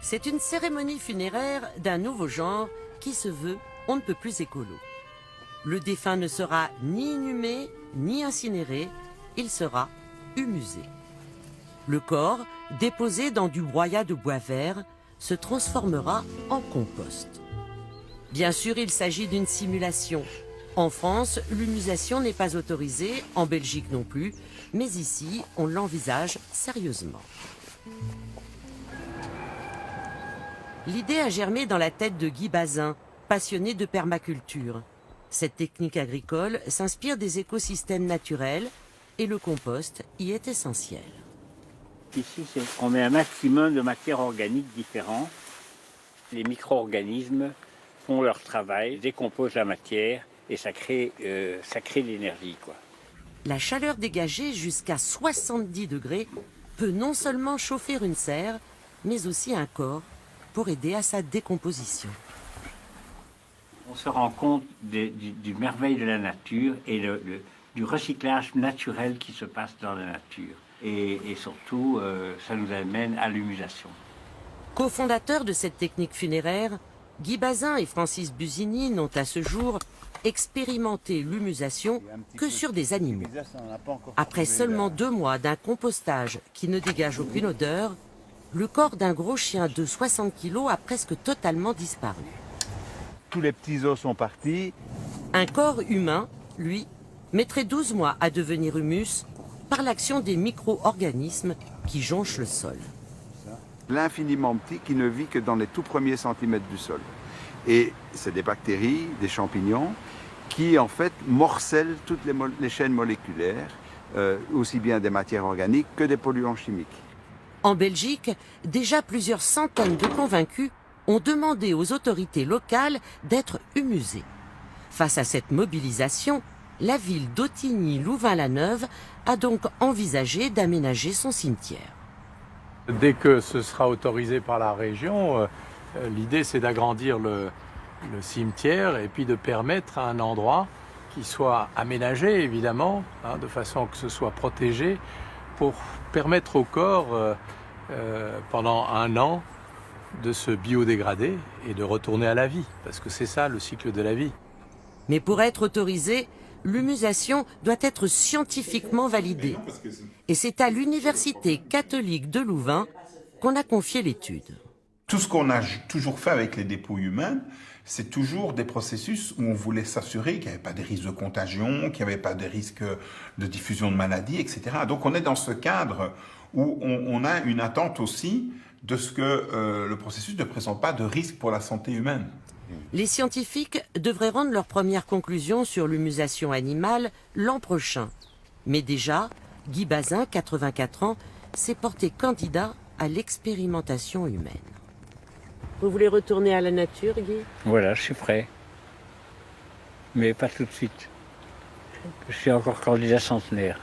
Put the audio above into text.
C'est une cérémonie funéraire d'un nouveau genre qui se veut on ne peut plus écolo. Le défunt ne sera ni inhumé ni incinéré, il sera humusé. Le corps, déposé dans du broyat de bois vert, se transformera en compost. Bien sûr, il s'agit d'une simulation. En France, l'humusation n'est pas autorisée, en Belgique non plus, mais ici, on l'envisage sérieusement. L'idée a germé dans la tête de Guy Bazin, passionné de permaculture. Cette technique agricole s'inspire des écosystèmes naturels et le compost y est essentiel. Ici, on met un maximum de matières organiques différentes. Les micro-organismes font leur travail, décomposent la matière et ça crée l'énergie, quoi. La chaleur dégagée jusqu'à 70 degrés peut non seulement chauffer une serre, mais aussi un corps pour aider à sa décomposition. On se rend compte du merveille de la nature et du recyclage naturel qui se passe dans la nature. Et surtout, ça nous amène à l'humusation. Co-fondateurs de cette technique funéraire, Guy Bazin et Francis Busigny n'ont à ce jour expérimenté l'humusation que sur des animaux. Après seulement 2 mois d'un compostage qui ne dégage aucune odeur, le corps d'un gros chien de 60 kg a presque totalement disparu. Tous les petits os sont partis. Un corps humain, lui, mettrait 12 mois à devenir humus par l'action des micro-organismes qui jonchent le sol. L'infiniment petit qui ne vit que dans les tout premiers centimètres du sol. Et c'est des bactéries, des champignons, qui en fait morcellent toutes les chaînes moléculaires, aussi bien des matières organiques que des polluants chimiques. En Belgique, déjà plusieurs centaines de convaincus ont demandé aux autorités locales d'être humusés. Face à cette mobilisation, la ville d'Autigny-Louvain-la-Neuve a donc envisagé d'aménager son cimetière. Dès que ce sera autorisé par la région, l'idée c'est d'agrandir le cimetière et puis de permettre à un endroit qui soit aménagé évidemment, de façon que ce soit protégé, pour permettre au corps pendant 1 an de se biodégrader et de retourner à la vie, parce que c'est ça le cycle de la vie. Mais pour être autorisée, l'humusation doit être scientifiquement validée. Et c'est à l'Université catholique de Louvain qu'on a confié l'étude. Tout ce qu'on a toujours fait avec les dépôts humains, c'est toujours des processus où on voulait s'assurer qu'il n'y avait pas de risque de contagion, qu'il n'y avait pas de risque de diffusion de maladies, etc. Donc on est dans ce cadre où on a une attente aussi de ce que le processus ne présente pas de risque pour la santé humaine. Les scientifiques devraient rendre leurs premières conclusions sur l'humusation animale l'an prochain. Mais déjà, Guy Bazin, 84 ans, s'est porté candidat à l'expérimentation humaine. Vous voulez retourner à la nature, Guy? Voilà, je suis prêt. Mais pas tout de suite. Je suis encore candidat centenaire.